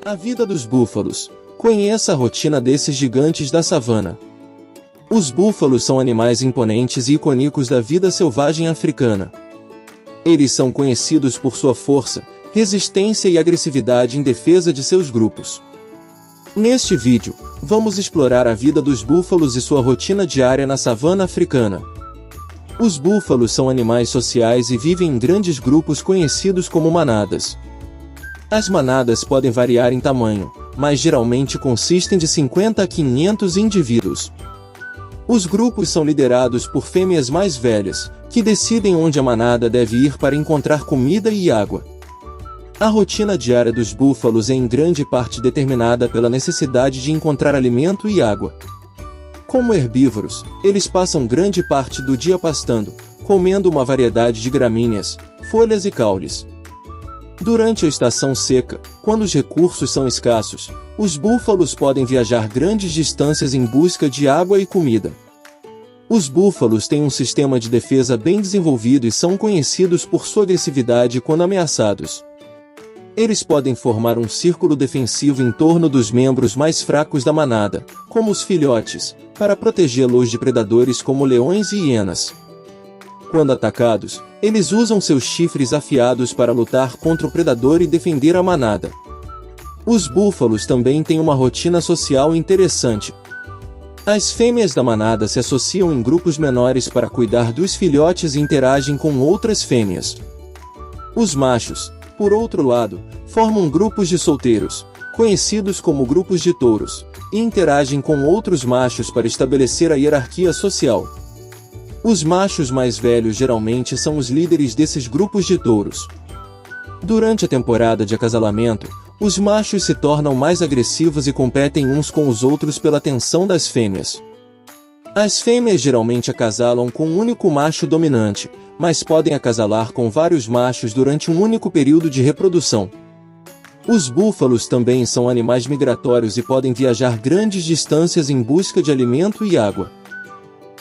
A vida dos búfalos. Conheça a rotina desses gigantes da savana. Os búfalos são animais imponentes e icônicos da vida selvagem africana. Eles são conhecidos por sua força, resistência e agressividade em defesa de seus grupos. Neste vídeo, vamos explorar a vida dos búfalos e sua rotina diária na savana africana. Os búfalos são animais sociais e vivem em grandes grupos conhecidos como manadas. As manadas podem variar em tamanho, mas geralmente consistem de 50 a 500 indivíduos. Os grupos são liderados por fêmeas mais velhas, que decidem onde a manada deve ir para encontrar comida e água. A rotina diária dos búfalos é em grande parte determinada pela necessidade de encontrar alimento e água. Como herbívoros, eles passam grande parte do dia pastando, comendo uma variedade de gramíneas, folhas e caules. Durante a estação seca, quando os recursos são escassos, os búfalos podem viajar grandes distâncias em busca de água e comida. Os búfalos têm um sistema de defesa bem desenvolvido e são conhecidos por sua agressividade quando ameaçados. Eles podem formar um círculo defensivo em torno dos membros mais fracos da manada, como os filhotes, para protegê-los de predadores como leões e hienas. Quando atacados, eles usam seus chifres afiados para lutar contra o predador e defender a manada. Os búfalos também têm uma rotina social interessante. As fêmeas da manada se associam em grupos menores para cuidar dos filhotes e interagem com outras fêmeas. Os machos, por outro lado, formam grupos de solteiros, conhecidos como grupos de touros, e interagem com outros machos para estabelecer a hierarquia social. Os machos mais velhos geralmente são os líderes desses grupos de touros. Durante a temporada de acasalamento, os machos se tornam mais agressivos e competem uns com os outros pela atenção das fêmeas. As fêmeas geralmente acasalam com um único macho dominante, mas podem acasalar com vários machos durante um único período de reprodução. Os búfalos também são animais migratórios e podem viajar grandes distâncias em busca de alimento e água.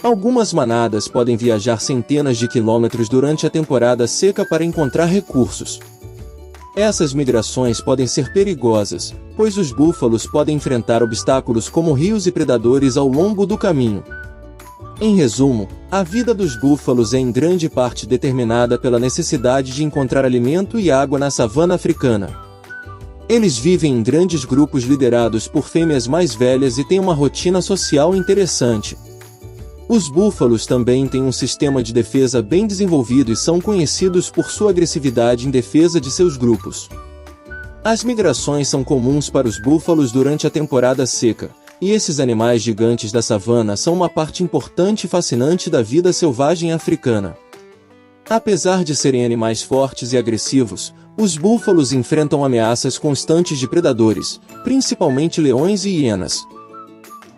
Algumas manadas podem viajar centenas de quilômetros durante a temporada seca para encontrar recursos. Essas migrações podem ser perigosas, pois os búfalos podem enfrentar obstáculos como rios e predadores ao longo do caminho. Em resumo, a vida dos búfalos é em grande parte determinada pela necessidade de encontrar alimento e água na savana africana. Eles vivem em grandes grupos liderados por fêmeas mais velhas e têm uma rotina social interessante. Os búfalos também têm um sistema de defesa bem desenvolvido e são conhecidos por sua agressividade em defesa de seus grupos. As migrações são comuns para os búfalos durante a temporada seca, e esses animais gigantes da savana são uma parte importante e fascinante da vida selvagem africana. Apesar de serem animais fortes e agressivos, os búfalos enfrentam ameaças constantes de predadores, principalmente leões e hienas.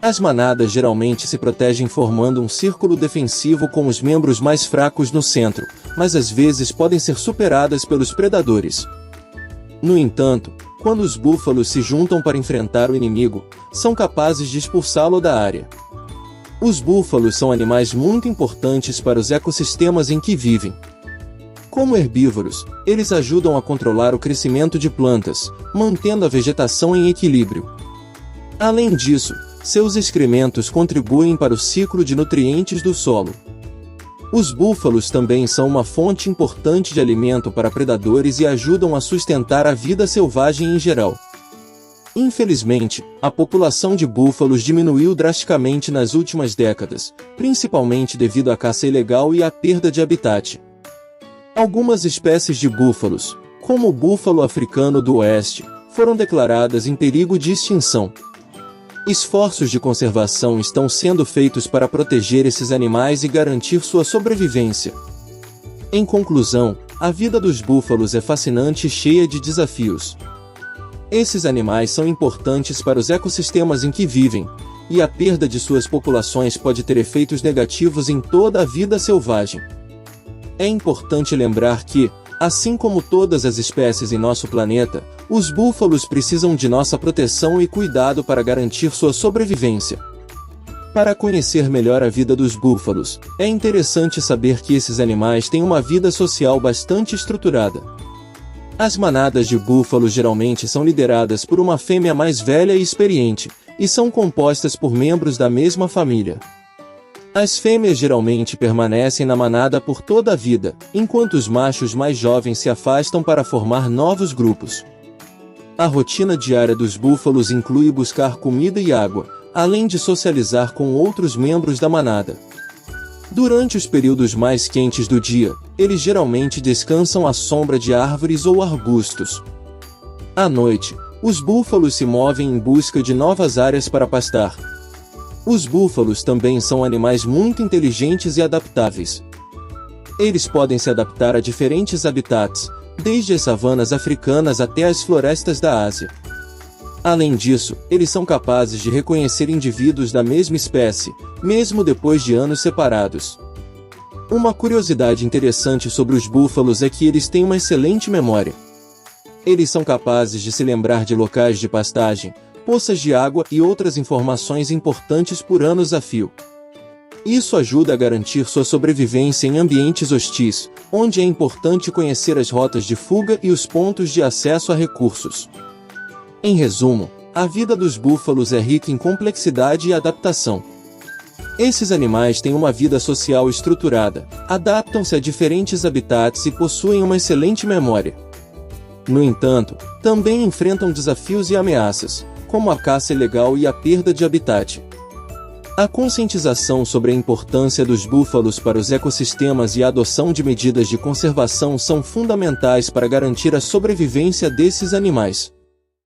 As manadas geralmente se protegem formando um círculo defensivo com os membros mais fracos no centro, mas às vezes podem ser superadas pelos predadores. No entanto, quando os búfalos se juntam para enfrentar o inimigo, são capazes de expulsá-lo da área. Os búfalos são animais muito importantes para os ecossistemas em que vivem. Como herbívoros, eles ajudam a controlar o crescimento de plantas, mantendo a vegetação em equilíbrio. Além disso, seus excrementos contribuem para o ciclo de nutrientes do solo. Os búfalos também são uma fonte importante de alimento para predadores e ajudam a sustentar a vida selvagem em geral. Infelizmente, a população de búfalos diminuiu drasticamente nas últimas décadas, principalmente devido à caça ilegal e à perda de habitat. Algumas espécies de búfalos, como o búfalo africano do oeste, foram declaradas em perigo de extinção. Esforços de conservação estão sendo feitos para proteger esses animais e garantir sua sobrevivência. Em conclusão, a vida dos búfalos é fascinante e cheia de desafios. Esses animais são importantes para os ecossistemas em que vivem, e a perda de suas populações pode ter efeitos negativos em toda a vida selvagem. É importante lembrar que, assim como todas as espécies em nosso planeta, os búfalos precisam de nossa proteção e cuidado para garantir sua sobrevivência. Para conhecer melhor a vida dos búfalos, é interessante saber que esses animais têm uma vida social bastante estruturada. As manadas de búfalos geralmente são lideradas por uma fêmea mais velha e experiente, e são compostas por membros da mesma família. As fêmeas geralmente permanecem na manada por toda a vida, enquanto os machos mais jovens se afastam para formar novos grupos. A rotina diária dos búfalos inclui buscar comida e água, além de socializar com outros membros da manada. Durante os períodos mais quentes do dia, eles geralmente descansam à sombra de árvores ou arbustos. À noite, os búfalos se movem em busca de novas áreas para pastar. Os búfalos também são animais muito inteligentes e adaptáveis. Eles podem se adaptar a diferentes habitats, desde as savanas africanas até as florestas da Ásia. Além disso, eles são capazes de reconhecer indivíduos da mesma espécie, mesmo depois de anos separados. Uma curiosidade interessante sobre os búfalos é que eles têm uma excelente memória. Eles são capazes de se lembrar de locais de pastagem, poças de água e outras informações importantes por anos a fio. Isso ajuda a garantir sua sobrevivência em ambientes hostis, onde é importante conhecer as rotas de fuga e os pontos de acesso a recursos. Em resumo, a vida dos búfalos é rica em complexidade e adaptação. Esses animais têm uma vida social estruturada, adaptam-se a diferentes habitats e possuem uma excelente memória. No entanto, também enfrentam desafios e ameaças, como a caça ilegal e a perda de habitat. A conscientização sobre a importância dos búfalos para os ecossistemas e a adoção de medidas de conservação são fundamentais para garantir a sobrevivência desses animais.